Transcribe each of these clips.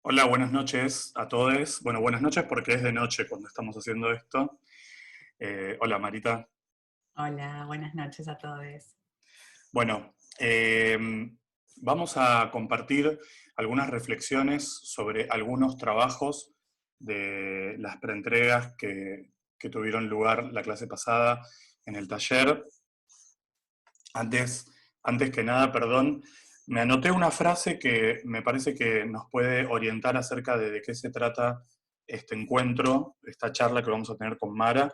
Hola, buenas noches a todos. Bueno, buenas noches porque es de noche cuando estamos haciendo esto. Hola, Marita. Hola, buenas noches a todos. Bueno, vamos a compartir algunas reflexiones sobre algunos trabajos de las preentregas que tuvieron lugar la clase pasada en el taller. Antes, antes que nada, perdón, me anoté una frase que me parece que nos puede orientar acerca de qué se trata este encuentro, esta charla que vamos a tener con Mara.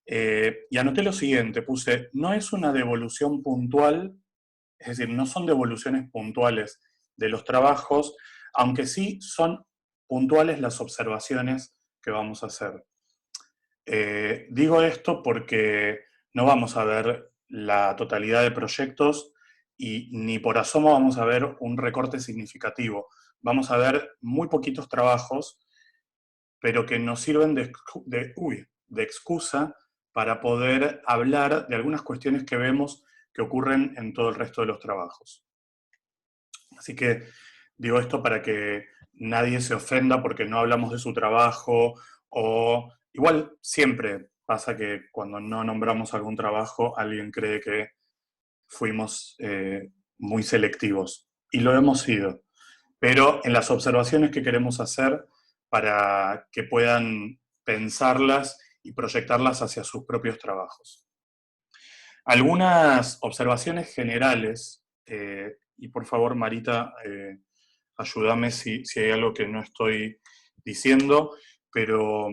Y anoté lo siguiente, puse, no es una devolución puntual, es decir, no son devoluciones puntuales de los trabajos, aunque sí son puntuales las observaciones que vamos a hacer. Digo esto porque no vamos a ver la totalidad de proyectos y ni por asomo vamos a ver un recorte significativo. Vamos a ver muy poquitos trabajos, pero que nos sirven de excusa para poder hablar de algunas cuestiones que vemos que ocurren en todo el resto de los trabajos. Así que digo esto para que nadie se ofenda porque no hablamos de su trabajo o igual siempre pasa que cuando no nombramos algún trabajo alguien cree que fuimos muy selectivos y lo hemos sido, pero en las observaciones que queremos hacer para que puedan pensarlas y proyectarlas hacia sus propios trabajos. Algunas observaciones generales, y por favor Marita, ayúdame si hay algo que no estoy diciendo, pero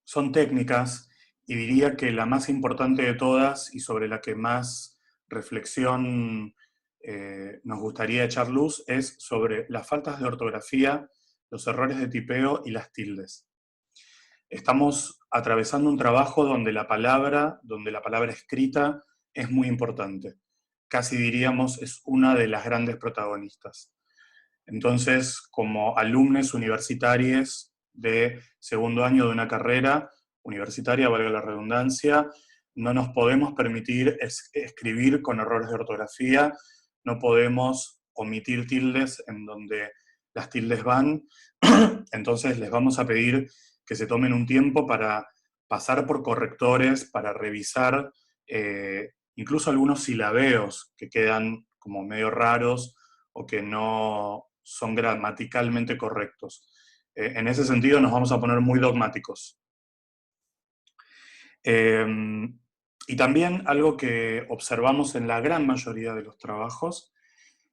son técnicas y diría que la más importante de todas y sobre la que más reflexión nos gustaría echar luz es sobre las faltas de ortografía, los errores de tipeo y las tildes. Estamos atravesando un trabajo donde la palabra escrita es muy importante. Casi diríamos es una de las grandes protagonistas. Entonces, como alumnos universitarios de segundo año de una carrera universitaria, valga la redundancia, no nos podemos permitir escribir con errores de ortografía, no podemos omitir tildes en donde las tildes van, entonces les vamos a pedir que se tomen un tiempo para pasar por correctores, para revisar incluso algunos silabeos que quedan como medio raros o que no son gramaticalmente correctos. En ese sentido nos vamos a poner muy dogmáticos. Eh, y también algo que observamos en la gran mayoría de los trabajos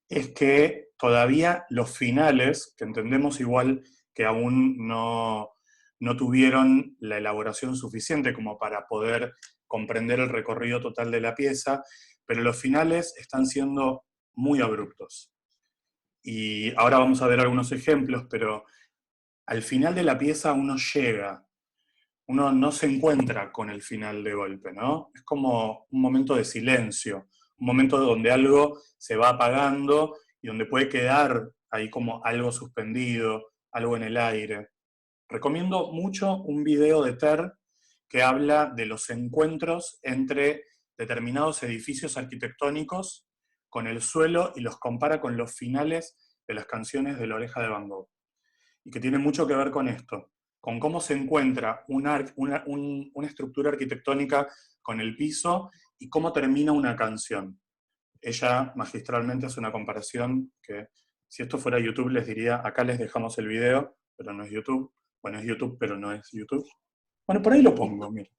es que todavía los finales, que entendemos igual que aún no tuvieron la elaboración suficiente como para poder comprender el recorrido total de la pieza, pero los finales están siendo muy abruptos. Y ahora vamos a ver algunos ejemplos, pero al final de la pieza uno llega, uno no se encuentra con el final de golpe, ¿no? Es como un momento de silencio, un momento donde algo se va apagando y donde puede quedar ahí como algo suspendido, algo en el aire. Recomiendo mucho un video de Ter que habla de los encuentros entre determinados edificios arquitectónicos con el suelo y los compara con los finales de las canciones de La Oreja de Van Gogh. Y que tiene mucho que ver con esto, con cómo se encuentra una estructura arquitectónica con el piso y cómo termina una canción. Ella magistralmente hace una comparación que, si esto fuera YouTube, les diría, acá les dejamos el video, pero no es YouTube. Bueno, es YouTube, pero no es YouTube. Bueno, por ahí lo Y pongo, mira.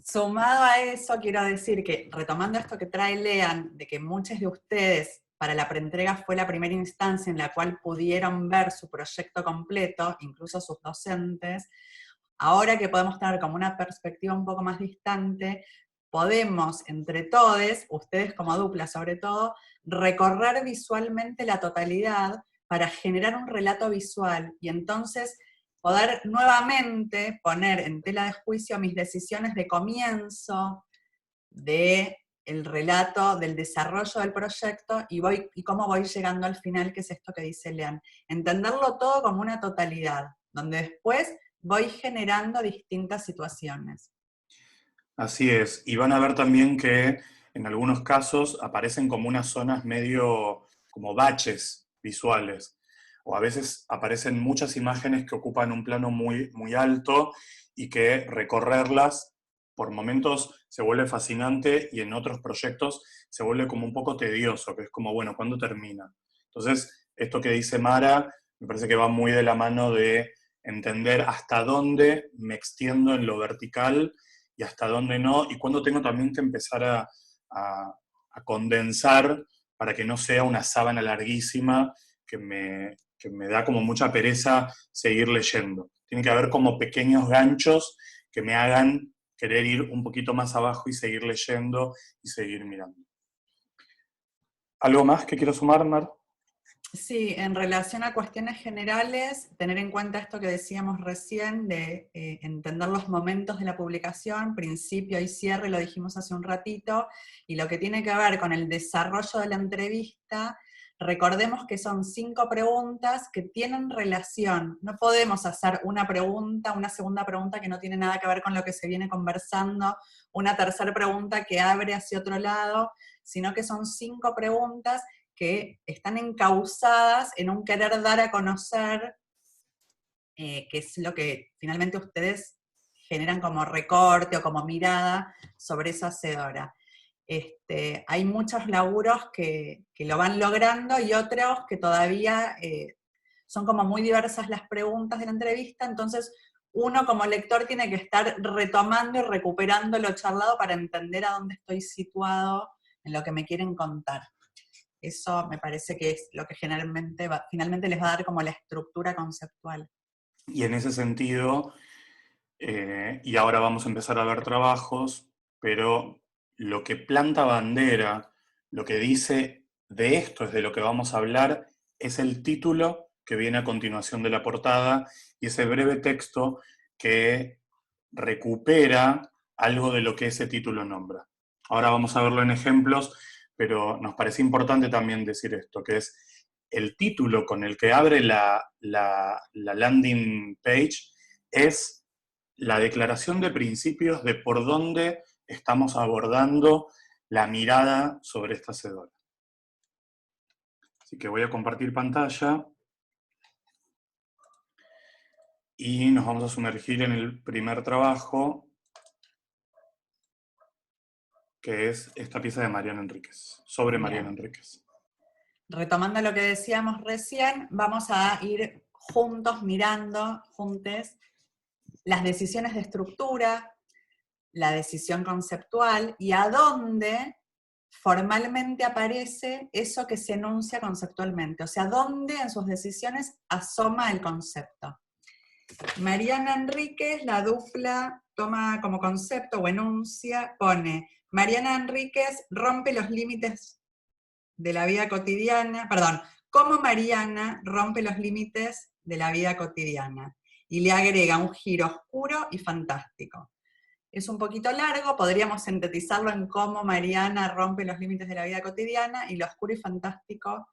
sumado a eso, quiero decir que, retomando esto que trae Lean, de que muchos de ustedes para la preentrega fue la primera instancia en la cual pudieron ver su proyecto completo, incluso sus docentes, ahora que podemos tener como una perspectiva un poco más distante, podemos entre todos, ustedes como dupla sobre todo, recorrer visualmente la totalidad para generar un relato visual y entonces poder nuevamente poner en tela de juicio mis decisiones de comienzo, de el relato, del desarrollo del proyecto y cómo voy llegando al final, que es esto que dice Lean. Entenderlo todo como una totalidad, donde después voy generando distintas situaciones. Así es. Y van a ver también que en algunos casos aparecen como unas zonas medio como baches visuales. o a veces aparecen muchas imágenes que ocupan un plano muy, muy alto y que recorrerlas por momentos se vuelve fascinante y en otros proyectos se vuelve como un poco tedioso, que es como, bueno, ¿cuándo termina? Entonces, esto que dice Mara me parece que va muy de la mano de entender hasta dónde me extiendo en lo vertical y hasta dónde no, y cuándo tengo también que empezar a condensar para que no sea una sábana larguísima que me da como mucha pereza seguir leyendo. Tiene que haber como pequeños ganchos que me hagan querer ir un poquito más abajo y seguir leyendo y seguir mirando. ¿Algo más que quiero sumar, Mar? Sí, en relación a cuestiones generales, tener en cuenta esto que decíamos recién de entender los momentos de la publicación, principio y cierre, lo dijimos hace un ratito, y lo que tiene que ver con el desarrollo de la entrevista, recordemos que son 5 preguntas que tienen relación. No podemos hacer una pregunta, una segunda pregunta que no tiene nada que ver con lo que se viene conversando, una tercera pregunta que abre hacia otro lado, sino que son 5 preguntas que están encausadas en un querer dar a conocer, que es lo que finalmente ustedes generan como recorte o como mirada sobre esa hacedora. Hay muchos laburos que lo van logrando y otros que todavía son como muy diversas las preguntas de la entrevista, entonces uno como lector tiene que estar retomando y recuperando lo charlado para entender a dónde estoy situado en lo que me quieren contar. Eso me parece que es lo que finalmente les va a dar como la estructura conceptual. Y en ese sentido, y ahora vamos a empezar a ver trabajos, pero lo que planta bandera, lo que dice de esto es de lo que vamos a hablar, es el título que viene a continuación de la portada y ese breve texto que recupera algo de lo que ese título nombra. Ahora vamos a verlo en ejemplos, pero nos parece importante también decir esto, que es el título con el que abre la landing page es la declaración de principios de por dónde estamos abordando la mirada sobre esta hacedora. Así que voy a compartir pantalla y nos vamos a sumergir en el primer trabajo, que es esta pieza de Mariana Enríquez, sobre Mariana Enríquez. Retomando lo que decíamos recién, vamos a ir juntos mirando, juntes, las decisiones de estructura, la decisión conceptual y a dónde formalmente aparece eso que se enuncia conceptualmente, o sea, dónde en sus decisiones asoma el concepto. Mariana Enríquez, la dupla, toma como concepto o enuncia, pone, Mariana Enríquez rompe los límites de la vida cotidiana, perdón, cómo Mariana rompe los límites de la vida cotidiana, y le agrega un giro oscuro y fantástico. Es un poquito largo, podríamos sintetizarlo en cómo Mariana rompe los límites de la vida cotidiana, y lo oscuro y fantástico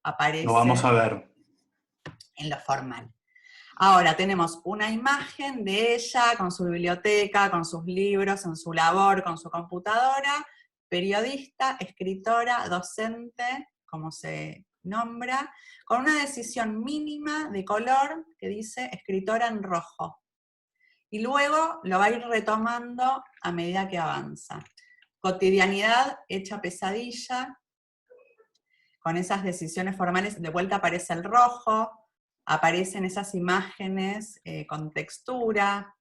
aparece Lo vamos a ver. en lo formal. Ahora tenemos una imagen de ella con su biblioteca, con sus libros, en su labor, con su computadora, periodista, escritora, docente, como se nombra, con una decisión mínima de color que dice escritora en rojo. Y luego lo va a ir retomando a medida que avanza. Cotidianidad hecha pesadilla, con esas decisiones formales, de vuelta aparece el rojo, aparecen esas imágenes con textura.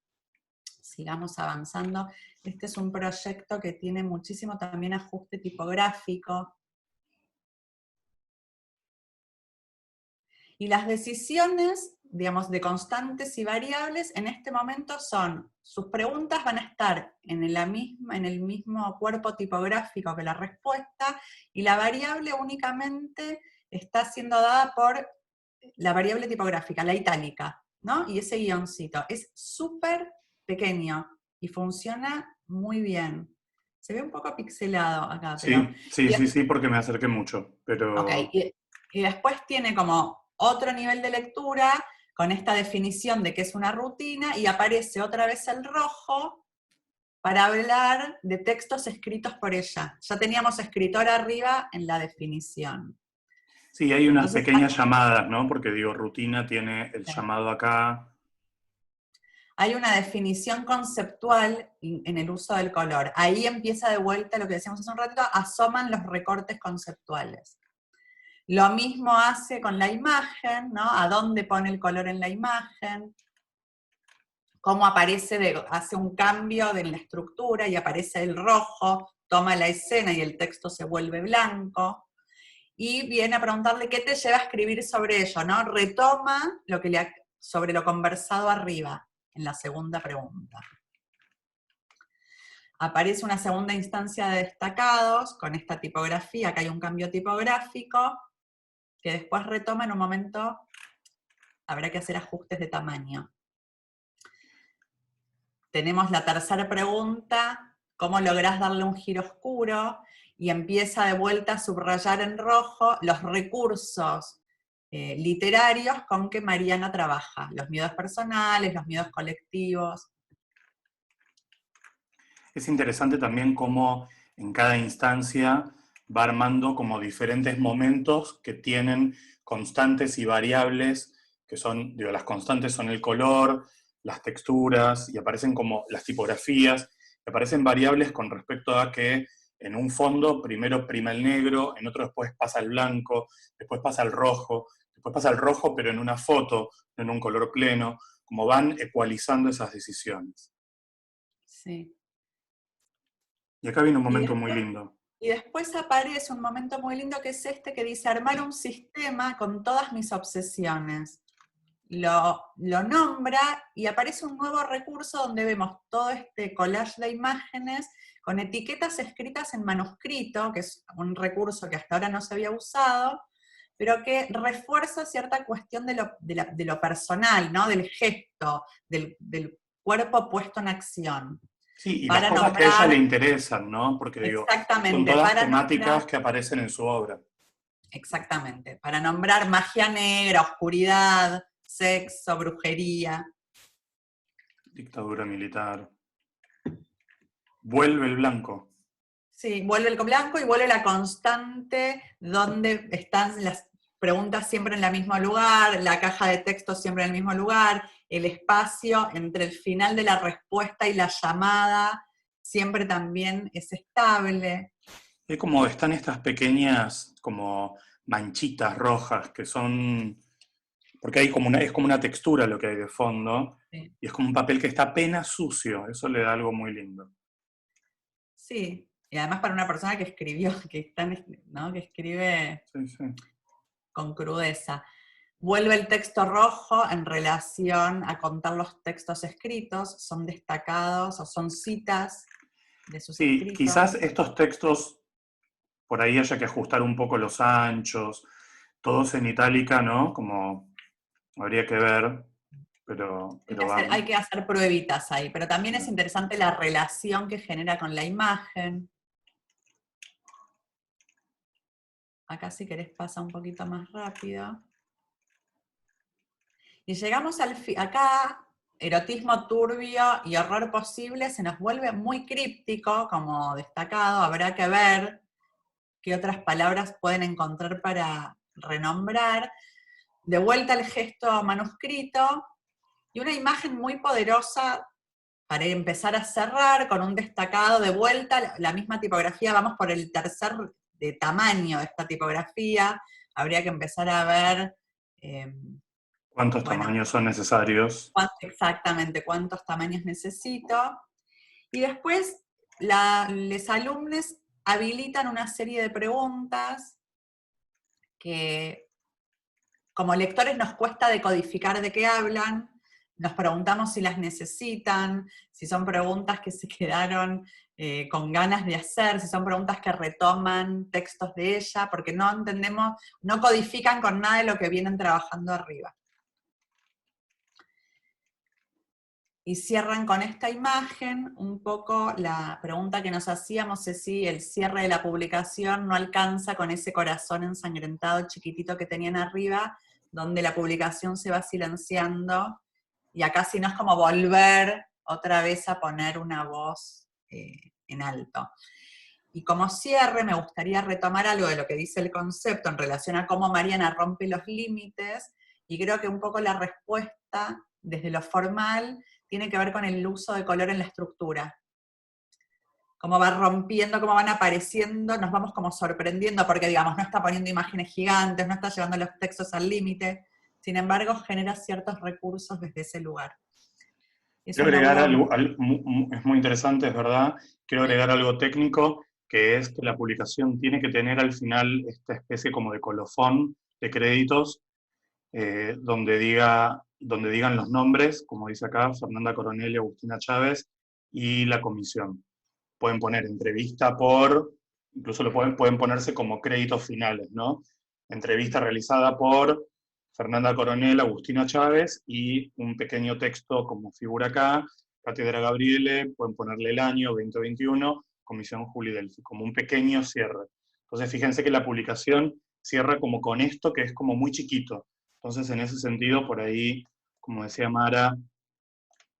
Sigamos avanzando. Este es un proyecto que tiene muchísimo también ajuste tipográfico. Y las decisiones, digamos, de constantes y variables, en este momento son, sus preguntas van a estar en el mismo cuerpo tipográfico que la respuesta, y la variable únicamente está siendo dada por la variable tipográfica, la itálica, ¿no? Y ese guioncito. Es súper pequeño y funciona muy bien. Se ve un poco pixelado acá, pero... Sí, porque me acerqué mucho, pero... Ok, y después tiene como otro nivel de lectura con esta definición de que es una rutina, y aparece otra vez el rojo para hablar de textos escritos por ella. Ya teníamos escritora arriba en la definición. Sí, hay unas Entonces, pequeñas llamadas, ¿no? Porque digo, rutina tiene el llamado acá. hay una definición conceptual en el uso del color. Ahí empieza de vuelta lo que decíamos hace un ratito, asoman los recortes conceptuales. Lo mismo hace con la imagen, ¿no? A dónde pone el color en la imagen, cómo aparece, hace un cambio en la estructura y aparece el rojo, toma la escena y el texto se vuelve blanco. Y viene a preguntarle qué te lleva a escribir sobre ello, ¿no? Retoma sobre lo conversado arriba, en la segunda pregunta. Aparece una segunda instancia de destacados, con esta tipografía, acá hay un cambio tipográfico, que después retoma en un momento, habrá que hacer ajustes de tamaño. Tenemos la tercera pregunta, ¿cómo lográs darle un giro oscuro? Y empieza de vuelta a subrayar en rojo los recursos literarios con que Mariana trabaja, los miedos personales, los miedos colectivos. Es interesante también cómo en cada instancia va armando como diferentes momentos que tienen constantes y variables, que son, digo, las constantes son el color, las texturas, y aparecen como las tipografías, y aparecen variables con respecto a que en un fondo primero prima el negro, en otro después pasa el blanco, después pasa el rojo, después pasa el rojo pero en una foto, no en un color pleno, como van ecualizando esas decisiones. Sí. Y acá viene un Y momento muy después, lindo. y después aparece un momento muy lindo que es este que dice armar un sistema con todas mis obsesiones. Lo nombra y aparece un nuevo recurso donde vemos todo este collage de imágenes con etiquetas escritas en manuscrito, que es un recurso que hasta ahora no se había usado, pero que refuerza cierta cuestión de lo personal, ¿no? Del gesto, del cuerpo puesto en acción. Sí, y las Para cosas que a ella le nombrar, interesan, ¿no? Porque digo, son exactamente, todas para nombrar, temáticas que aparecen en su obra. exactamente, para nombrar magia negra, oscuridad, sexo, brujería. Dictadura militar. Vuelve el blanco. Sí, vuelve el blanco y vuelve la constante donde están las preguntas siempre en el mismo lugar, la caja de texto siempre en el mismo lugar, el espacio entre el final de la respuesta y la llamada siempre también es estable. Es como están estas pequeñas como manchitas rojas que son, porque hay como es como una textura lo que hay de fondo, Sí, y es como un papel que está apenas sucio, eso le da algo muy lindo. sí. Y además para una persona que escribió, ¿no? Que escribe Sí, sí. con crudeza. Vuelve el texto rojo en relación a contar los textos escritos, son destacados o son citas de sus Sí, escritos. quizás estos textos por ahí haya que ajustar un poco los anchos, todos en itálica, ¿no? Como habría que ver, pero Hay van. que hacer pruebitas ahí, pero también es interesante la relación que genera con la imagen. Acá si querés pasa un poquito más rápido. Y llegamos acá, erotismo turbio y horror posible, se nos vuelve muy críptico, como destacado, habrá que ver qué otras palabras pueden encontrar para renombrar. De vuelta el gesto manuscrito, y una imagen muy poderosa para empezar a cerrar con un destacado de vuelta, la misma tipografía, vamos por el tercer de tamaño de esta tipografía, habría que empezar a ver, ¿Cuántos bueno, tamaños son necesarios? exactamente cuántos tamaños necesito, y después los alumnos habilitan una serie de preguntas que como lectores nos cuesta decodificar de qué hablan, nos preguntamos si las necesitan, si son preguntas que se quedaron con ganas de hacer, si son preguntas que retoman textos de ella, porque no entendemos, no codifican con nada de lo que vienen trabajando arriba. Y cierran con esta imagen un poco la pregunta que nos hacíamos, es si el cierre de la publicación no alcanza con ese corazón ensangrentado chiquitito que tenían arriba, donde la publicación se va silenciando, y acá si no es como volver otra vez a poner una voz en alto. Y como cierre, me gustaría retomar algo de lo que dice el concepto en relación a cómo Mariana rompe los límites, y creo que un poco la respuesta, desde lo formal, tiene que ver con el uso de color en la estructura. Cómo va rompiendo, cómo van apareciendo, nos vamos como sorprendiendo, porque digamos, no está poniendo imágenes gigantes, no está llevando los textos al límite, sin embargo genera ciertos recursos desde ese lugar. Quiero Eso me agregar hubo... algo, es muy interesante, es verdad, quiero agregar algo técnico, que es que la publicación tiene que tener al final esta especie como de colofón de créditos, donde digan los nombres, como dice acá, Fernanda Coronel y Agustina Chávez, y la comisión. Pueden poner entrevista por, incluso pueden ponerse como créditos finales, ¿no? Entrevista realizada por Fernanda Coronel, Agustina Chávez, y un pequeño texto como figura acá, Cátedra Gabriele, pueden ponerle el año 2021, Comisión Juli Delphi, como un pequeño cierre. Entonces fíjense que la publicación cierra como con esto, que es como muy chiquito. Entonces en ese sentido, por ahí, como decía Mara,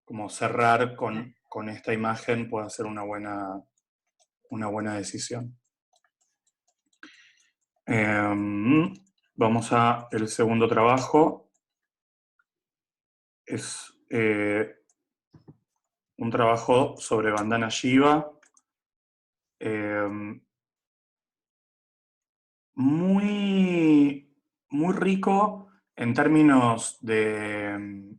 como cerrar con esta imagen puede ser una buena decisión. Vamos a el segundo trabajo. Es un trabajo sobre Vandana Shiva. Muy, muy rico en términos de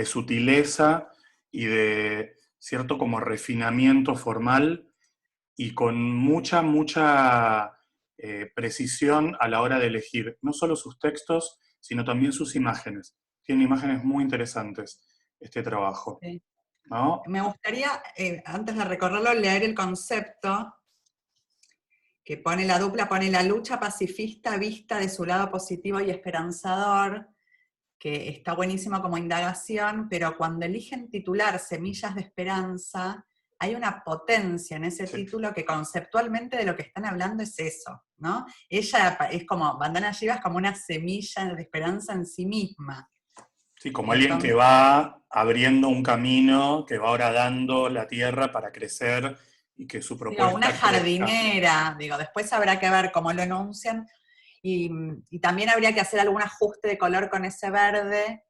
sutileza y de cierto como refinamiento formal, y con mucha precisión a la hora de elegir no solo sus textos, sino también sus imágenes. Tiene imágenes muy interesantes este trabajo, Sí. ¿no? Me gustaría, antes de recorrerlo, leer el concepto que pone la dupla, pone la lucha pacifista vista de su lado positivo y esperanzador, que está buenísimo como indagación, pero cuando eligen titular Semillas de Esperanza, hay una potencia en ese Sí. título que conceptualmente de lo que están hablando es eso, ¿no? Ella es como, Vandana Shiva es como una semilla de esperanza en sí misma. Sí, como alguien que Entonces, va abriendo un camino, que va horadando la tierra para crecer y que su digo, una propuesta crezca. jardinera, digo, después habrá que ver cómo lo enuncian, y también habría que hacer algún ajuste de color con ese verde,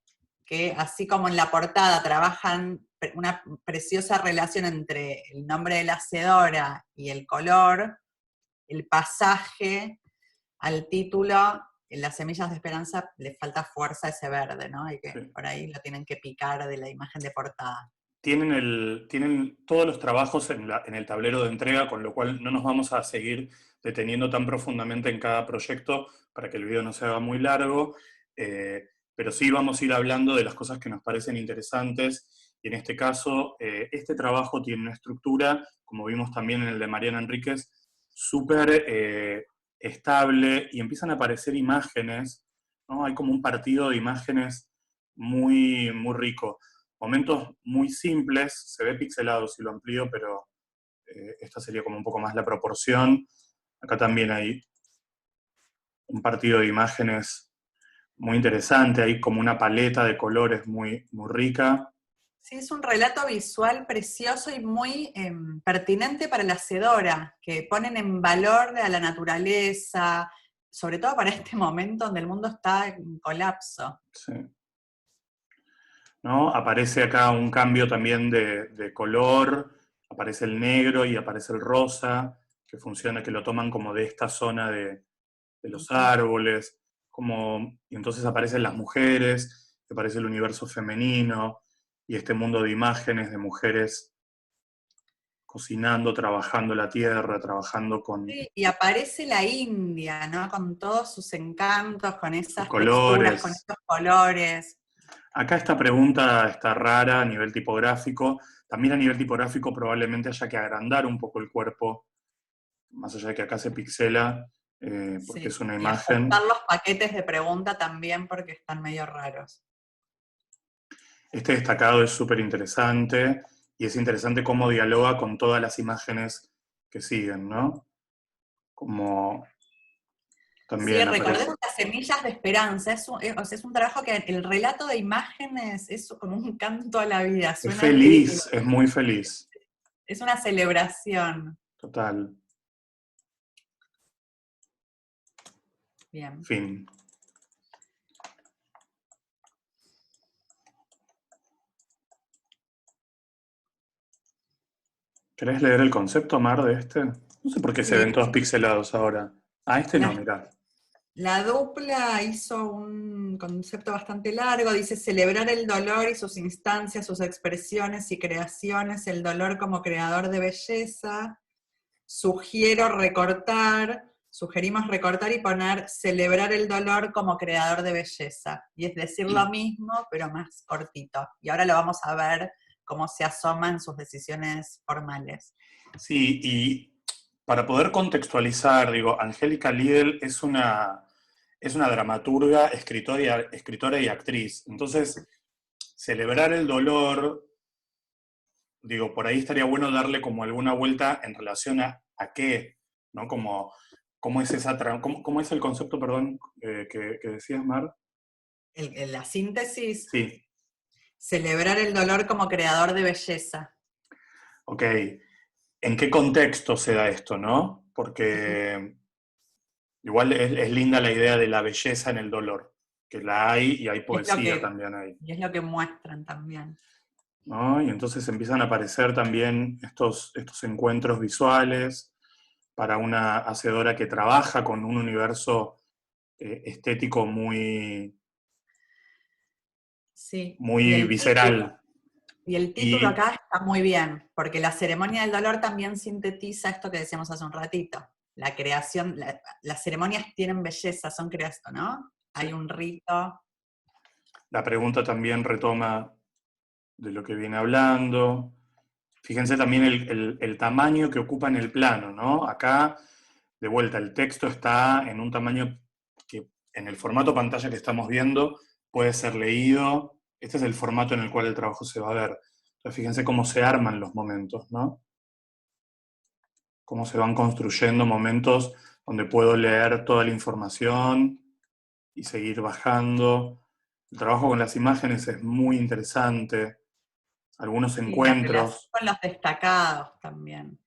que así como en la portada trabajan una preciosa relación entre el nombre de la hacedora y el color, el pasaje al título, en las semillas de esperanza le falta fuerza a ese verde, ¿no? Y que Sí. por ahí lo tienen que picar de la imagen de portada. Tienen todos los trabajos en el tablero de entrega, con lo cual no nos vamos a seguir deteniendo tan profundamente en cada proyecto para que el video no se haga muy largo, pero sí vamos a ir hablando de las cosas que nos parecen interesantes, y en este caso, este trabajo tiene una estructura, como vimos también en el de Mariana Enríquez, súper estable, y empiezan a aparecer imágenes, ¿no? Hay como un partido de imágenes muy, muy rico. Momentos muy simples, se ve pixelado si lo amplío, pero esta sería como un poco más la proporción. Acá también hay un partido de imágenes muy interesante, hay como una paleta de colores muy, muy rica. Sí, es un relato visual precioso y muy pertinente para la hacedora, que ponen en valor a la naturaleza, sobre todo para este momento donde el mundo está en colapso. Sí. ¿No? Aparece acá un cambio también de color, aparece el negro y aparece el rosa, que funciona, que lo toman como de esta zona de los árboles, y entonces aparecen las mujeres, aparece el universo femenino, y este mundo de imágenes de mujeres cocinando, trabajando la tierra, trabajando con Sí, y aparece la India, ¿no? Con todos sus encantos, con sus esas texturas, con colores. esos colores. Acá esta pregunta está rara a nivel tipográfico. También a nivel tipográfico probablemente haya que agrandar un poco el cuerpo, más allá de que acá se pixela, porque Sí, es una y imagen. ajustar los paquetes de pregunta también porque están medio raros. Este destacado es súper interesante, y es interesante cómo dialoga con todas las imágenes que siguen, ¿no? Como Sí, también aparece. recordemos las semillas de esperanza. O sea, es un trabajo que el relato de imágenes es como un canto a la vida, Es suena increíble. feliz, es muy feliz, Es una celebración. total. Bien. Fin. ¿Querés leer el concepto, Mar, de este? No sé por qué se ven Sí, todos pixelados ahora. Ah, este no, la, mirá. la dupla hizo un concepto bastante largo, dice celebrar el dolor y sus instancias, sus expresiones y creaciones, el dolor como creador de belleza. Sugerimos recortar y poner celebrar el dolor como creador de belleza. Y es decir lo mismo, pero más cortito. Y ahora lo vamos a ver cómo se asoman sus decisiones formales. Sí, y para poder contextualizar, digo, Angélica Lidl es una dramaturga, escritora y actriz. Entonces, celebrar el dolor, digo, por ahí estaría bueno darle como alguna vuelta en relación a qué, ¿no? Como, ¿cómo es cómo es el concepto, perdón, que decías, Mar? La síntesis, Sí, celebrar el dolor como creador de belleza. ok. ¿En qué contexto se da esto, no? Ujú. Porque igual es linda la idea de la belleza en el dolor, que la hay y hay Y es lo poesía que, también ahí, y es lo que muestran también. ¿no? Y entonces empiezan a aparecer también estos encuentros visuales para una hacedora que trabaja con un universo estético muy, Sí, muy visceral. y el título Y acá está muy bien, porque la ceremonia del dolor también sintetiza esto que decíamos hace un ratito. La creación, las ceremonias tienen belleza, son creación, ¿no? Hay sí, un rito. la pregunta también retoma de lo que viene hablando. Fíjense también el tamaño que ocupa en el plano, ¿no? Acá, de vuelta, el texto está en un tamaño que en el formato pantalla que estamos viendo puede ser leído. Este es el formato en el cual el trabajo se va a ver. Entonces, fíjense cómo se arman los momentos, ¿no? Cómo se van construyendo momentos donde puedo leer toda la información y seguir bajando. El trabajo con las imágenes es muy interesante. Algunos Sí, la relación encuentros con los destacados también.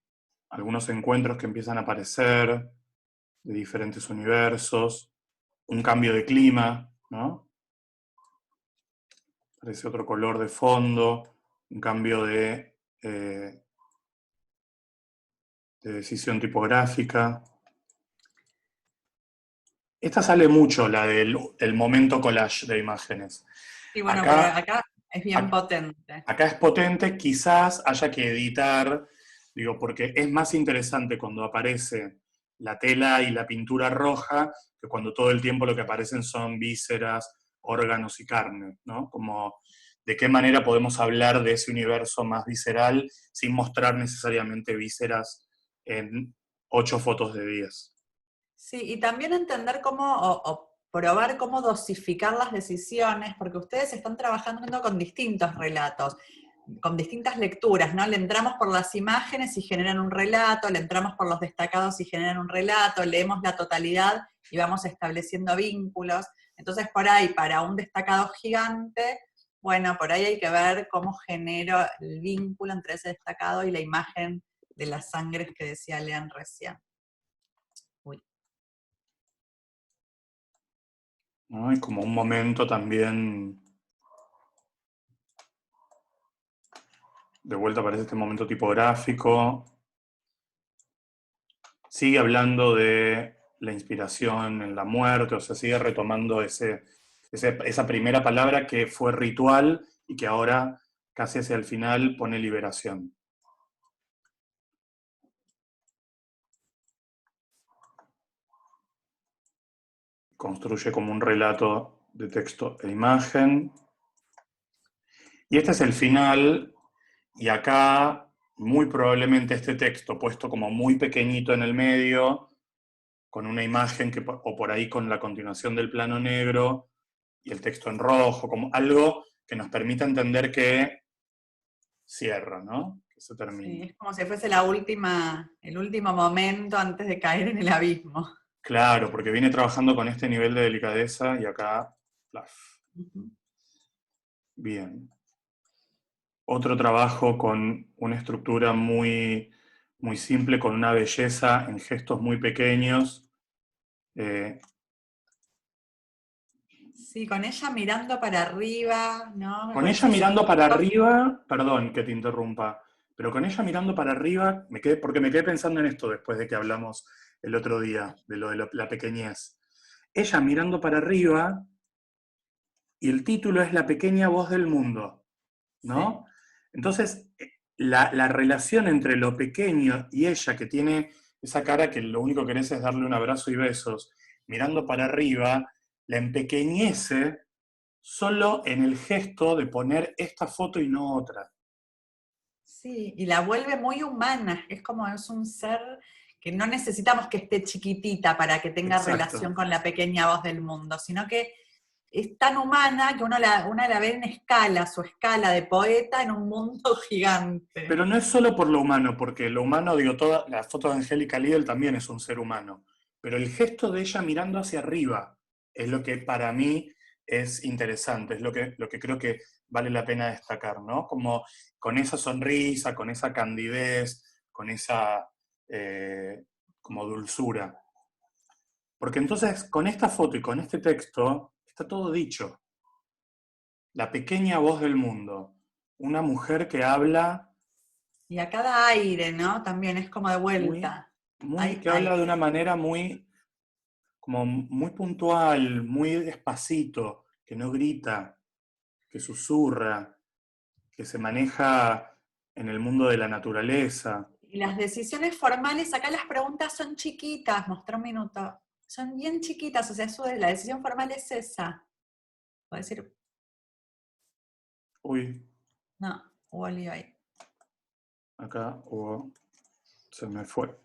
algunos encuentros que empiezan a aparecer de diferentes universos, un cambio de clima, ¿no? Aparece otro color de fondo, un cambio de decisión tipográfica. Esta sale mucho, la del momento collage de imágenes. Y bueno, pero Acá, acá es bien ac- potente. acá es potente, quizás haya que editar, digo, porque es más interesante cuando aparece la tela y la pintura roja que cuando todo el tiempo lo que aparecen son vísceras, órganos y carne, ¿no? Como de qué manera podemos hablar de ese universo más visceral sin mostrar necesariamente vísceras en 8 fotos de 10. Sí, y también entender cómo, o probar cómo dosificar las decisiones, porque ustedes están trabajando con distintos relatos, con distintas lecturas, ¿no? Le entramos por las imágenes y generan un relato, le entramos por los destacados y generan un relato, leemos la totalidad y vamos estableciendo vínculos. Entonces, por ahí, para un destacado gigante, bueno, por ahí hay que ver cómo genero el vínculo entre ese destacado y la imagen de las sangres que decía Lean recién. Uy. ¿No? Y como un momento también, de vuelta aparece este momento tipográfico, sigue hablando de la inspiración en la muerte, o sea, sigue retomando esa primera palabra que fue ritual y que ahora, casi hacia el final, pone liberación. Construye como un relato de texto e imagen. Y este es el final, y acá muy probablemente este texto puesto como muy pequeñito en el medio, con una imagen o por ahí con la continuación del plano negro y el texto en rojo, como algo que nos permita entender que cierra, ¿no? Que se Sí, termina. es como si fuese el último momento antes de caer en el abismo. Claro, porque viene trabajando con este nivel de delicadeza y acá, plaf. Ujú. Bien. Otro trabajo con una estructura muy, muy simple, con una belleza en gestos muy pequeños. Sí, con ella mirando para arriba, ¿no? Con Con ella esos mirando para ojitos. arriba, perdón que te interrumpa, pero con ella mirando para arriba, porque me quedé pensando en esto después de que hablamos el otro día, de lo de la pequeñez. Ella mirando para arriba, y el título es La pequeña voz del mundo, Sí. ¿no? Entonces, la relación entre lo pequeño y ella, que tiene esa cara que lo único que querés es darle un abrazo y besos, mirando para arriba, la empequeñece solo en el gesto de poner esta foto y no otra. Sí, y la vuelve muy humana, es como es un ser que no necesitamos que esté chiquitita para que tenga relación Exacto. con la pequeña voz del mundo, sino que es tan humana que una la ve en escala, su escala de poeta en un mundo gigante. Pero no es solo por lo humano, porque lo humano, digo, toda la foto de Angélica Lidl también es un ser humano. Pero el gesto de ella mirando hacia arriba es lo que para mí es interesante, es lo que creo que vale la pena destacar, ¿no? Como con esa sonrisa, con esa candidez, con esa como dulzura. Porque entonces con esta foto y con este texto está todo dicho. La pequeña voz del mundo. Una mujer que habla Y a cada aire, ¿no? También es como de muy, vuelta. muy, Hay que habla de una aire. manera muy, como muy puntual, muy despacito, que no grita, que susurra, que se maneja en el mundo de la naturaleza. Y las decisiones formales, acá las preguntas son chiquitas, mostró un minuto. Son bien chiquitas, o sea, la decisión formal es esa. Puedo decir, Uy, no, hubo lío ahí. acá se me fue.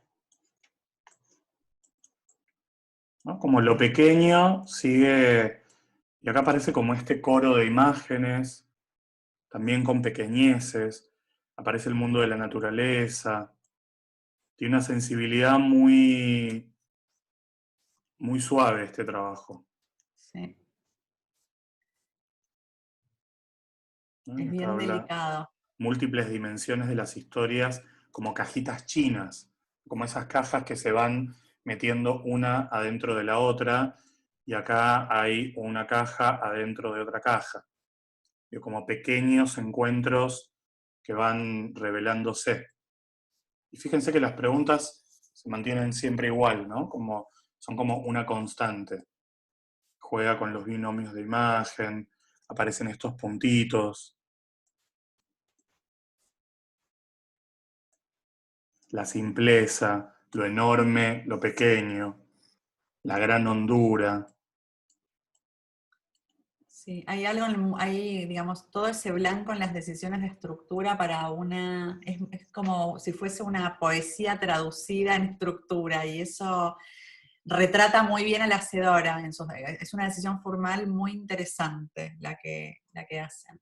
¿No? Como lo pequeño sigue, y acá aparece como este coro de imágenes, también con pequeñeces, aparece el mundo de la naturaleza, tiene una sensibilidad muy, muy suave este trabajo. Sí, ¿No? Y es acá bien habla delicado. múltiples dimensiones de las historias como cajitas chinas, como esas cajas que se van metiendo una adentro de la otra, y acá hay una caja adentro de otra caja, y como pequeños encuentros que van revelándose. Y fíjense que las preguntas se mantienen siempre igual, ¿no? Como, son como una constante. Juega con los binomios de imagen, aparecen estos puntitos, la simpleza, lo enorme, lo pequeño, la gran hondura. Sí, hay algo, hay, digamos, todo ese blanco en las decisiones de estructura para es como si fuese una poesía traducida en estructura, y eso retrata muy bien a la hacedora. Es una decisión formal muy interesante la que hacen.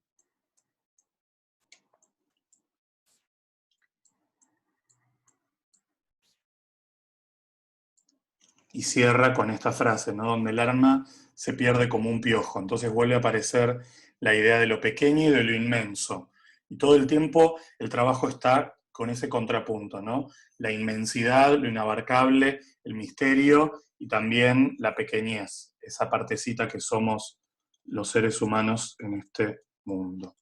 Y cierra con esta frase, ¿no? Donde el alma se pierde como un piojo. Entonces vuelve a aparecer la idea de lo pequeño y de lo inmenso. Y todo el tiempo el trabajo está con ese contrapunto, ¿no? La inmensidad, lo inabarcable, el misterio y también la pequeñez, esa partecita que somos los seres humanos en este mundo.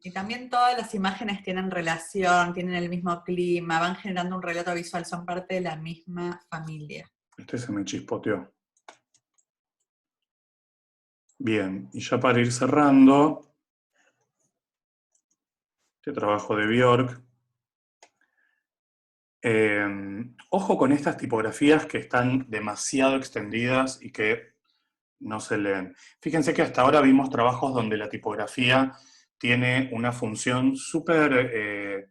Y también todas las imágenes tienen relación, tienen el mismo clima, van generando un relato visual, son parte de la misma familia. Este se me chispoteó. Bien, y ya para ir cerrando, este trabajo de Bjork. Ojo con estas tipografías que están demasiado extendidas y que no se leen. Fíjense que hasta ahora vimos trabajos donde la tipografía tiene una función súper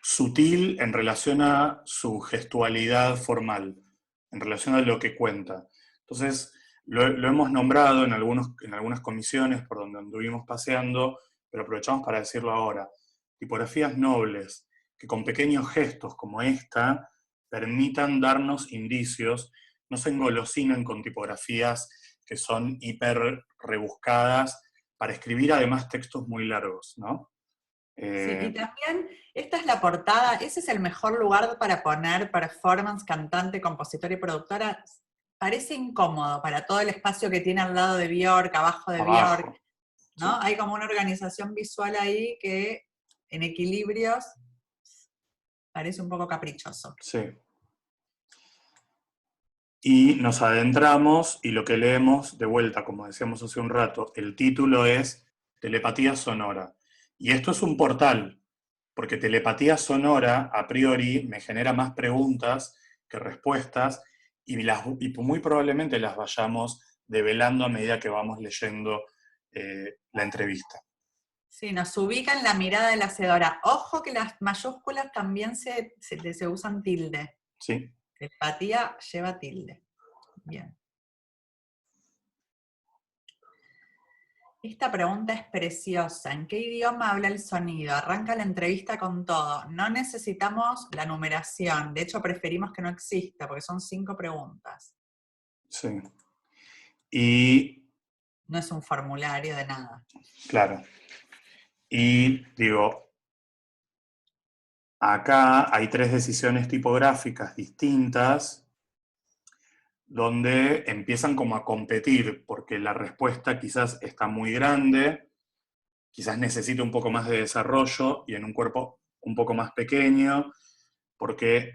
sutil en relación a su gestualidad formal, en relación a lo que cuenta. Entonces, lo hemos nombrado en algunas comisiones por donde anduvimos paseando, pero aprovechamos para decirlo ahora. Tipografías nobles, que con pequeños gestos como esta permitan darnos indicios, no se engolosinen con tipografías que son hiper rebuscadas para escribir además textos muy largos, ¿no? Sí, y Eh, también esta es la portada, ese es el mejor lugar para poner performance, cantante, compositora y productora. parece incómodo para todo el espacio que tiene al lado de Bjork, abajo de Bjork, Abajo. ¿no? Sí. Hay como una organización visual ahí que en equilibrios parece un poco caprichoso. Sí. Y nos adentramos y lo que leemos, de vuelta, como decíamos hace un rato, el título es Telepatía Sonora. Y esto es un portal, porque telepatía sonora, a priori, me genera más preguntas que respuestas y muy probablemente las vayamos develando a medida que vamos leyendo la entrevista. Sí, nos ubica en la mirada de la hacedora. Ojo que las mayúsculas también se usan tilde. ¿Sí? Telepatía lleva tilde. Bien. Esta pregunta es preciosa. ¿En qué idioma habla el sonido? Arranca la entrevista con todo. No necesitamos la numeración. De hecho, preferimos que no exista, porque son 5 preguntas. Sí. Y, No es un formulario de nada. claro, y digo, acá hay 3 decisiones tipográficas distintas donde empiezan como a competir, porque la respuesta quizás está muy grande, quizás necesita un poco más de desarrollo y en un cuerpo un poco más pequeño, porque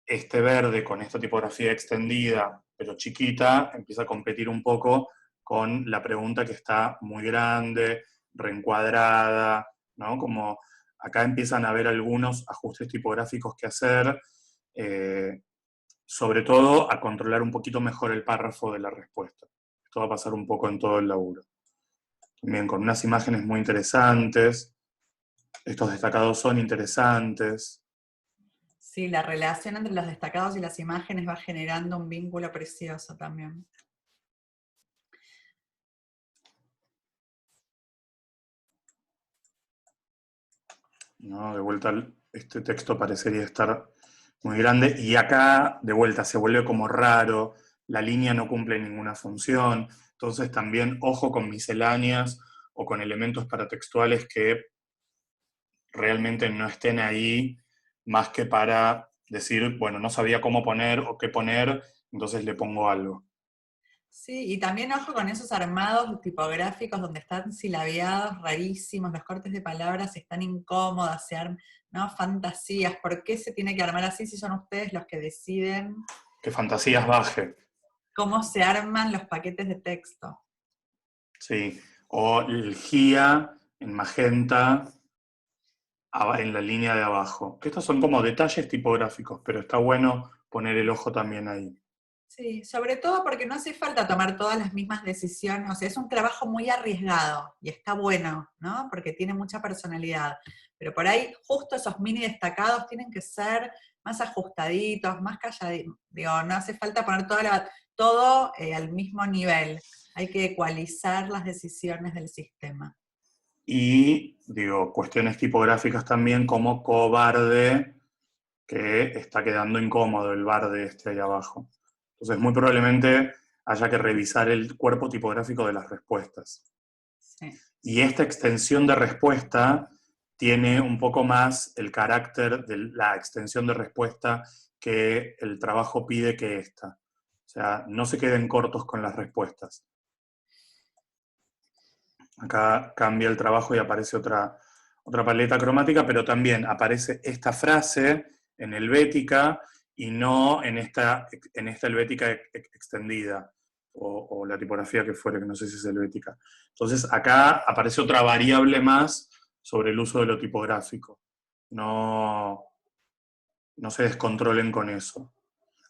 este verde con esta tipografía extendida, pero chiquita, empieza a competir un poco con la pregunta que está muy grande, reencuadrada, ¿no? Como acá empiezan a haber algunos ajustes tipográficos que hacer, sobre todo a controlar un poquito mejor el párrafo de la respuesta. Esto va a pasar un poco en todo el laburo. También con unas imágenes muy interesantes, estos destacados son interesantes. Sí, la relación entre los destacados y las imágenes va generando un vínculo precioso también. ¿No? De vuelta, este texto parecería estar muy grande, y acá, de vuelta, se vuelve como raro, la línea no cumple ninguna función, entonces también ojo con misceláneas o con elementos paratextuales que realmente no estén ahí más que para decir, bueno, no sabía cómo poner o qué poner, entonces le pongo algo. Sí, y también ojo con esos armados tipográficos donde están silabiados rarísimos, los cortes de palabras están incómodas, ¿no? Fantasías. ¿Por qué se tiene que armar así si son ustedes los que deciden Que fantasías baje, cómo se arman los paquetes de texto? sí. O el GIA en magenta en la línea de abajo. Estos son como detalles tipográficos, pero está bueno poner el ojo también ahí. Sí, sobre todo porque no hace falta tomar todas las mismas decisiones, o sea, es un trabajo muy arriesgado y está bueno, ¿no? Porque tiene mucha personalidad. Pero por ahí, justo esos mini destacados tienen que ser más ajustaditos, más calladitos. Digo, no hace falta poner todo al mismo nivel. Hay que ecualizar las decisiones del sistema. Y, digo, cuestiones tipográficas también como cobarde, que está quedando incómodo el barde este ahí abajo. Entonces, muy probablemente haya que revisar el cuerpo tipográfico de las respuestas. Sí. Y esta extensión de respuesta tiene un poco más el carácter de la extensión de respuesta que el trabajo pide que esta. O sea, no se queden cortos con las respuestas. Acá cambia el trabajo y aparece otra paleta cromática, pero también aparece esta frase en helvética y no en esta helvética extendida, o la tipografía que fuere, que no sé si es helvética. Entonces acá aparece otra variable más sobre el uso de lo tipográfico. No, no se descontrolen con eso.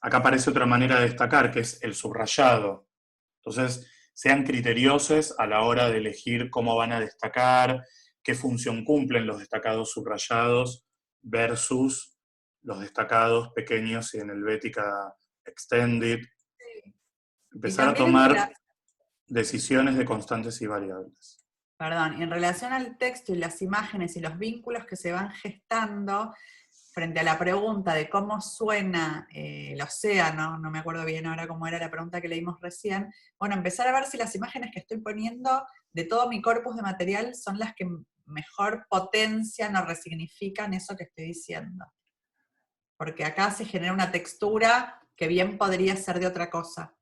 Acá aparece otra manera de destacar, que es el subrayado. Entonces, sean criteriosos a la hora de elegir cómo van a destacar, qué función cumplen los destacados subrayados versus los destacados pequeños y en helvética extended. Y Empezar a también tomar decisiones de constantes y variables. en relación al texto y las imágenes y los vínculos que se van gestando, frente a la pregunta de cómo suena el océano, no me acuerdo bien ahora cómo era la pregunta que leímos recién, bueno, empezar a ver si las imágenes que estoy poniendo de todo mi corpus de material son las que mejor potencian o resignifican eso que estoy diciendo. Porque acá se genera una textura que bien podría ser de otra cosa.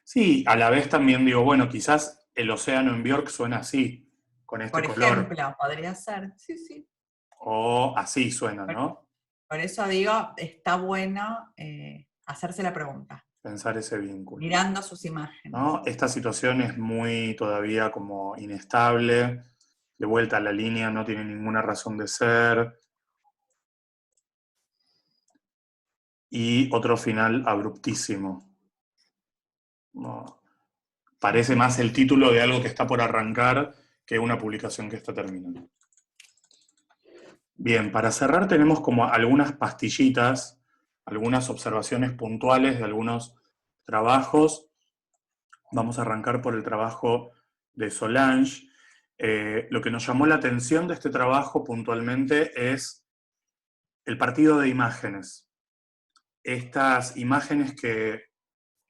Sí, a la vez también digo, bueno, quizás el océano en Björk suena así, con este Por color, ejemplo, podría ser, sí, sí. o así suena, Por, ¿no? por eso digo, está bueno hacerse la pregunta, Pensar ese vínculo, mirando sus imágenes. ¿no? Esta situación es muy todavía como inestable, de vuelta a la línea no tiene ninguna razón de ser, y otro final abruptísimo. ¿No? Parece más el título de algo que está por arrancar que una publicación que está terminando. Bien, para cerrar tenemos como algunas pastillitas, algunas observaciones puntuales de algunos trabajos. Vamos a arrancar por el trabajo de Solange. Lo que nos llamó la atención de este trabajo puntualmente es el partido de imágenes. Estas imágenes que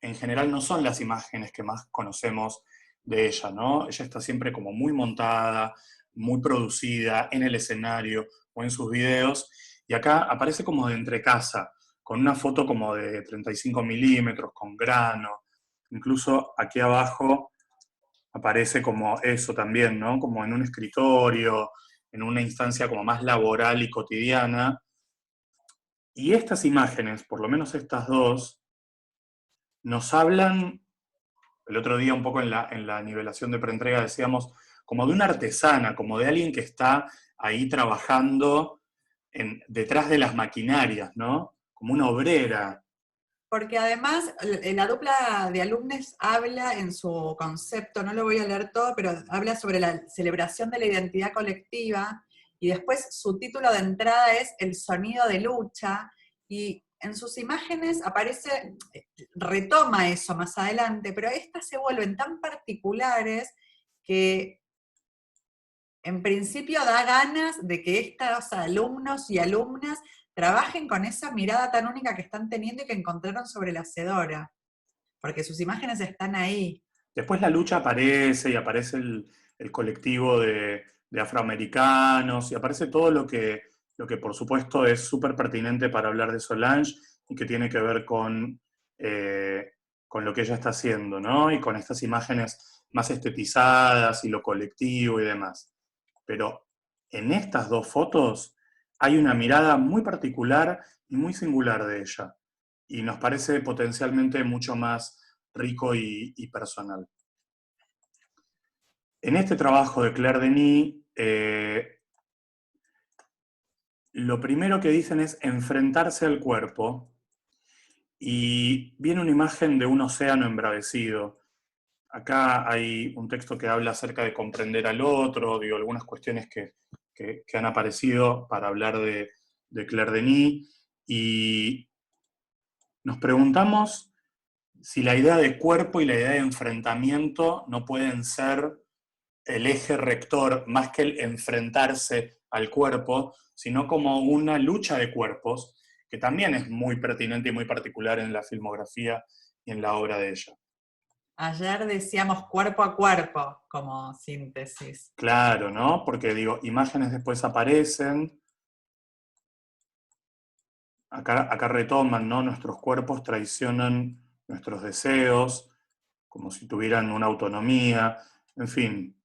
en general no son las imágenes que más conocemos de ella, ¿no? Ella está siempre como muy montada, muy producida en el escenario o en sus videos, y acá aparece como de entrecasa, con una foto como de 35 milímetros, con grano, incluso aquí abajo aparece como eso también, ¿no? Como en un escritorio, en una instancia como más laboral y cotidiana, y estas imágenes, por lo menos estas dos, nos hablan. El otro día un poco en la nivelación de preentrega decíamos como de una artesana, como de alguien que está ahí trabajando detrás de las maquinarias, ¿no? Como una obrera. Porque además la dupla de alumnos habla en su concepto, no lo voy a leer todo, pero habla sobre la celebración de la identidad colectiva y después su título de entrada es El sonido de lucha y en sus imágenes aparece, retoma eso más adelante, pero estas se vuelven tan particulares que en principio da ganas de que estos alumnos y alumnas trabajen con esa mirada tan única que están teniendo y que encontraron sobre la hacedora, porque sus imágenes están ahí. Después la lucha aparece y aparece el colectivo de afroamericanos y aparece todo lo que por supuesto es súper pertinente para hablar de Solange y que tiene que ver con lo que ella está haciendo, ¿no? Y con estas imágenes más estetizadas y lo colectivo y demás. Pero en estas dos fotos hay una mirada muy particular y muy singular de ella. Y nos parece potencialmente mucho más rico y personal. En este trabajo de Claire Denis, lo primero que dicen es enfrentarse al cuerpo, y viene una imagen de un océano embravecido. Acá hay un texto que habla acerca de comprender al otro, digo, algunas cuestiones que han aparecido para hablar de Claire Denis, y nos preguntamos si la idea de cuerpo y la idea de enfrentamiento no pueden ser el eje rector, más que el enfrentarse al cuerpo, sino como una lucha de cuerpos, que también es muy pertinente y muy particular en la filmografía y en la obra de ella. Ayer decíamos cuerpo a cuerpo como síntesis. Claro, ¿no? Porque digo, imágenes después aparecen, acá retoman, ¿no? Nuestros cuerpos traicionan nuestros deseos, como si tuvieran una autonomía, en fin.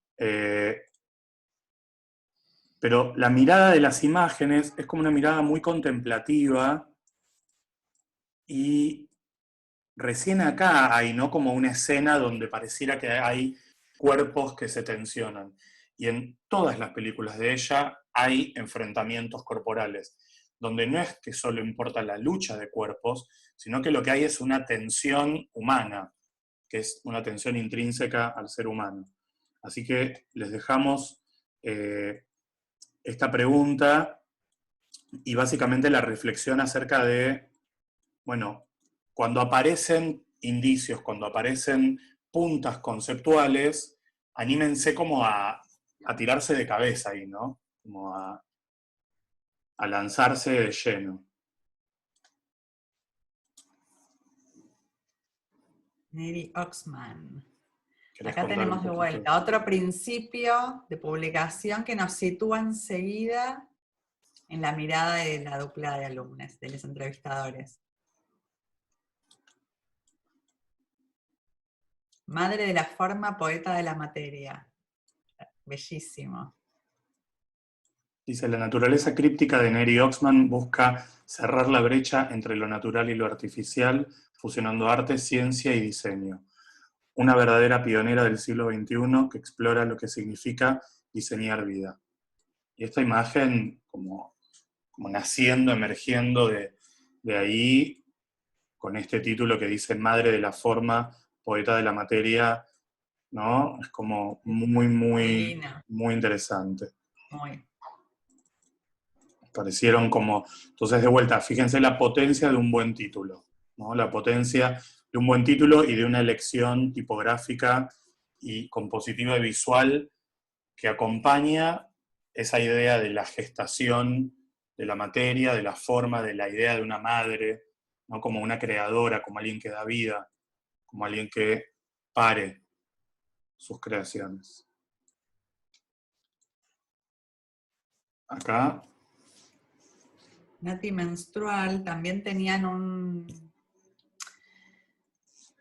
Pero la mirada de las imágenes es como una mirada muy contemplativa, y recién acá hay, ¿no? Como una escena donde pareciera que hay cuerpos que se tensionan. Y en todas las películas de ella hay enfrentamientos corporales, donde no es que solo importa la lucha de cuerpos, sino que lo que hay es una tensión humana, que es una tensión intrínseca al ser humano. Así que les dejamos esta pregunta y básicamente la reflexión acerca de, bueno, cuando aparecen indicios, cuando aparecen puntas conceptuales, anímense como a tirarse de cabeza ahí, ¿no? Como a lanzarse de lleno. Neri Oxman. ¿Querés Acá contar un tenemos de poquito? vuelta otro principio de publicación que nos sitúa enseguida en la mirada de la dupla de alumnos, de los entrevistadores. Madre de la forma, poeta de la materia. Bellísimo. Dice, la naturaleza críptica de Neri Oxman busca cerrar la brecha entre lo natural y lo artificial, fusionando arte, ciencia y diseño. Una verdadera pionera del siglo XXI que explora lo que significa diseñar vida. Y esta imagen como naciendo, emergiendo de ahí, con este título que dice Madre de la forma, poeta de la materia, ¿no? Es como Divina. muy interesante. Muy. Parecieron como, entonces de vuelta, fíjense la potencia de un buen título, ¿no? La potencia de un buen título y de una elección tipográfica y compositiva y visual que acompaña esa idea de la gestación de la materia, de la forma, de la idea de una madre, ¿no? Como una creadora, como alguien que da vida, como alguien que pare sus creaciones. Acá. Nati Menstrual también tenían un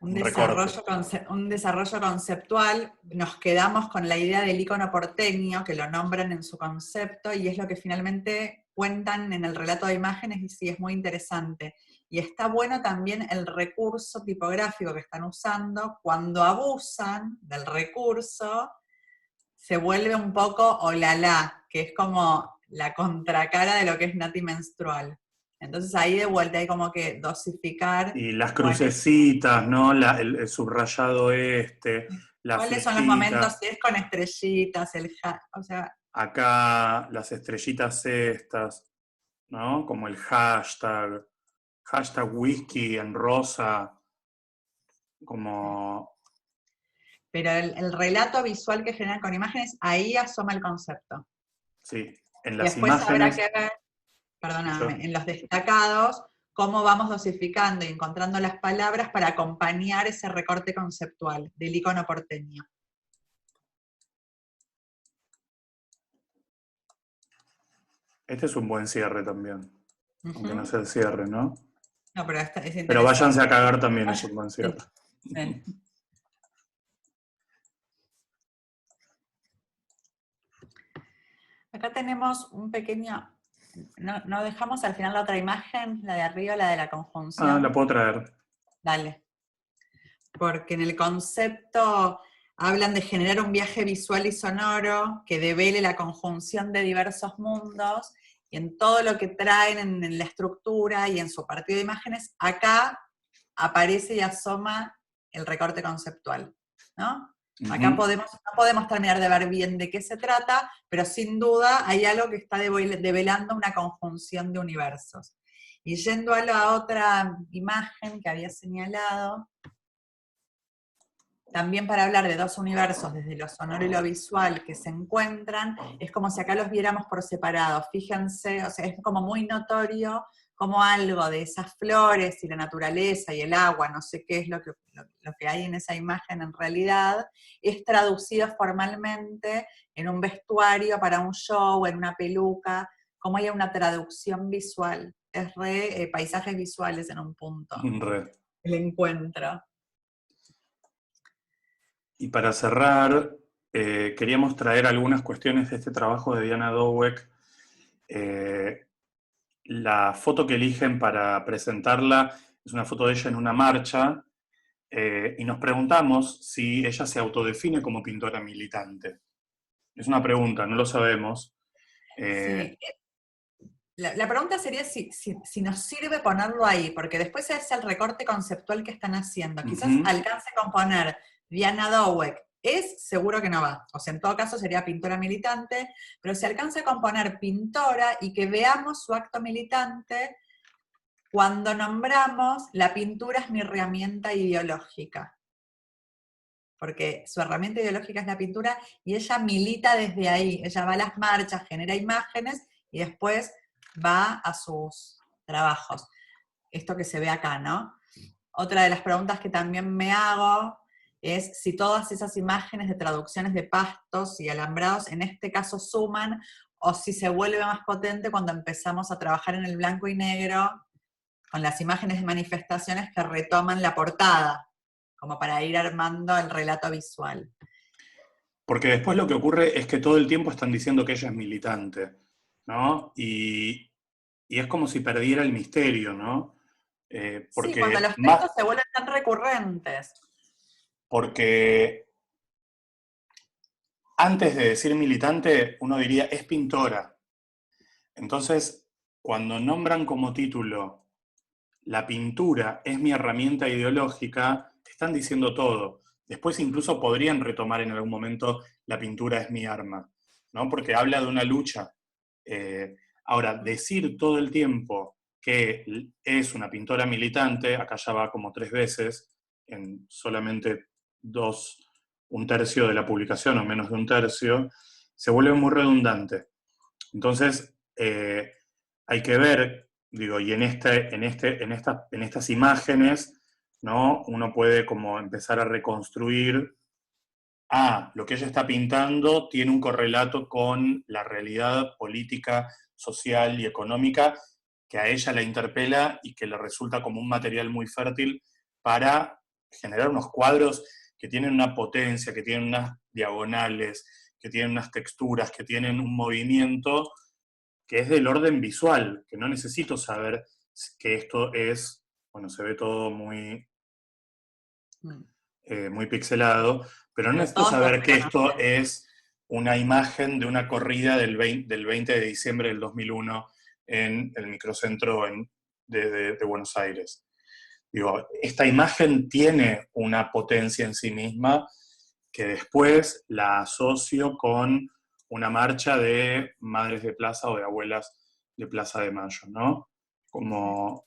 desarrollo conceptual. Nos quedamos con la idea del ícono porteño, que lo nombran en su concepto, y es lo que finalmente cuentan en el relato de imágenes, y sí, es muy interesante. Y está bueno también el recurso tipográfico que están usando. Cuando abusan del recurso, se vuelve un poco olala, que es como la contracara de lo que es Nati Menstrual. Entonces ahí de vuelta hay como que dosificar Y las crucecitas, ¿no? El subrayado la cuáles son los momentos, flechita. si es con estrellitas, o sea, Acá las estrellitas estas, ¿no? Como el hashtag whisky en rosa, como... pero el relato visual que generan con imágenes, ahí asoma el concepto. Sí, en Y las después habrá imágenes... que ver, perdóname, en los destacados, cómo vamos dosificando y encontrando las palabras para acompañar ese recorte conceptual del icono porteño. Este es un buen cierre también, aunque no Uh-huh. sea el cierre, ¿no? No, pero es Pero váyanse a interesante. cagar también es un buen Sí, cierre. sí. Acá tenemos un pequeño, no dejamos al final la otra imagen, la de arriba, la de la Ah, la conjunción. puedo traer. Dale. Porque en el concepto hablan de generar un viaje visual y sonoro que devele la conjunción de diversos mundos, y en todo lo que traen en la estructura y en su partido de imágenes, acá aparece y asoma el recorte conceptual, ¿no? Acá no podemos terminar de ver bien de qué se trata, pero sin duda hay algo que está develando una conjunción de universos. Y yendo a la otra imagen que había señalado, también para hablar de dos universos, desde lo sonoro y lo visual, que se encuentran, es como si acá los viéramos por separado. Fíjense, o sea, es como muy notorio como algo de esas flores y la naturaleza y el agua, no sé qué es lo que hay en esa imagen en realidad, es traducido formalmente en un vestuario para un show, en una peluca, como hay una traducción visual. Es paisajes visuales en un punto. Re. El encuentro. Y para cerrar, queríamos traer algunas cuestiones de este trabajo de Diana Dowek. La foto que eligen para presentarla es una foto de ella en una marcha, y nos preguntamos si ella se autodefine como pintora militante. Es una pregunta, no lo sabemos. Sí. La pregunta sería si nos sirve ponerlo ahí, porque después es el recorte conceptual que están haciendo. Quizás alcance con poner Diana Dowek. Seguro que no va. O sea, en todo caso sería pintora militante, pero si alcanza con poner pintora y que veamos su acto militante cuando nombramos la pintura es mi herramienta ideológica. Porque su herramienta ideológica es la pintura y ella milita desde ahí. Ella va a las marchas, genera imágenes y después va a sus trabajos. Esto que se ve acá, ¿no? Otra de las preguntas que también me hago es si todas esas imágenes de traducciones de pastos y alambrados en este caso suman, o si se vuelve más potente cuando empezamos a trabajar en el blanco y negro con las imágenes de manifestaciones que retoman la portada, como para ir armando el relato visual. Porque después lo que ocurre es que todo el tiempo están diciendo que ella es militante, ¿no? Y es como si perdiera el misterio, ¿no? Sí, cuando Porque los textos se vuelven tan recurrentes. porque antes de decir militante, uno diría es pintora. Entonces, cuando nombran como título la pintura es mi herramienta ideológica, están diciendo todo. Después incluso podrían retomar en algún momento la pintura es mi arma, ¿no? Porque habla de una lucha. Ahora, decir todo el tiempo que es una pintora militante, acá ya va como 3 veces, en solamente un tercio de la publicación o menos de un tercio, se vuelve muy redundante. Entonces, hay que ver, digo, y en estas imágenes, ¿no? Uno puede como empezar a reconstruir, lo que ella está pintando tiene un correlato con la realidad política, social y económica que a ella la interpela y que le resulta como un material muy fértil para generar unos cuadros que tienen una potencia, que tienen unas diagonales, que tienen unas texturas, que tienen un movimiento que es del orden visual, que no necesito saber que esto es, bueno, se ve todo muy, Mm. muy pixelado, pero no Pero necesito todos los saber que esto reconocen. es una imagen de una corrida del 20 de diciembre del 2001 en el microcentro de Buenos Aires. Digo, esta imagen tiene una potencia en sí misma que después la asocio con una marcha de madres de plaza o de abuelas de Plaza de Mayo, ¿no? Como,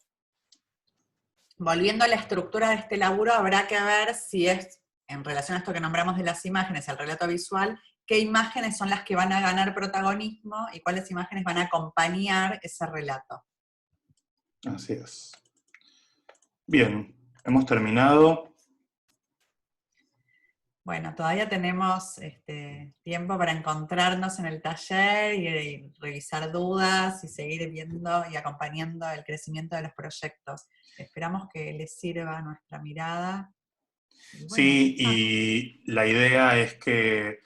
Volviendo a la estructura de este laburo, habrá que ver si es, en relación a esto que nombramos de las imágenes, el relato visual, qué imágenes son las que van a ganar protagonismo y cuáles imágenes van a acompañar ese relato. así es. Bien, hemos terminado. Bueno, todavía tenemos tiempo para encontrarnos en el taller y revisar dudas y seguir viendo y acompañando el crecimiento de los proyectos. Esperamos que les sirva nuestra mirada. Y bueno, Sí, y la idea es que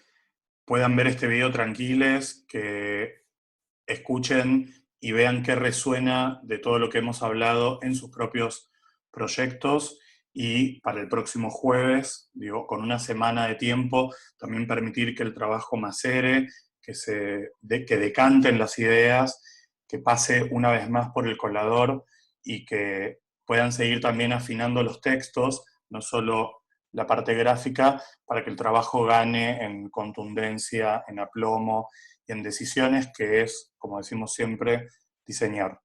puedan ver este video tranquiles, que escuchen y vean qué resuena de todo lo que hemos hablado en sus propios proyectos y para el próximo jueves, digo, con una semana de tiempo, también permitir que el trabajo macere, que decanten las ideas, que pase una vez más por el colador y que puedan seguir también afinando los textos, no solo la parte gráfica, para que el trabajo gane en contundencia, en aplomo, en decisiones, que es, como decimos siempre, diseñar.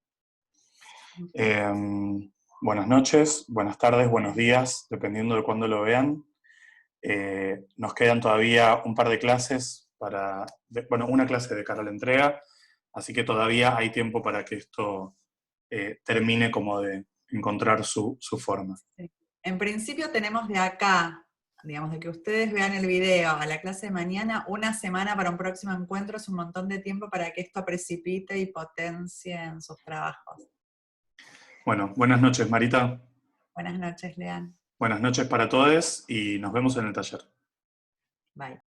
Buenas noches, buenas tardes, buenos días, dependiendo de cuándo lo vean. Nos quedan todavía un par de clases una clase de cara a la entrega, así que todavía hay tiempo para que esto termine como de encontrar su forma. sí. En principio tenemos de acá, digamos, de que ustedes vean el video a la clase de mañana, una semana para un próximo encuentro, es un montón de tiempo para que esto precipite y potencie en sus trabajos. Bueno, buenas noches, Marita. Buenas noches, Lean. Buenas noches para todos y nos vemos en el taller. Bye.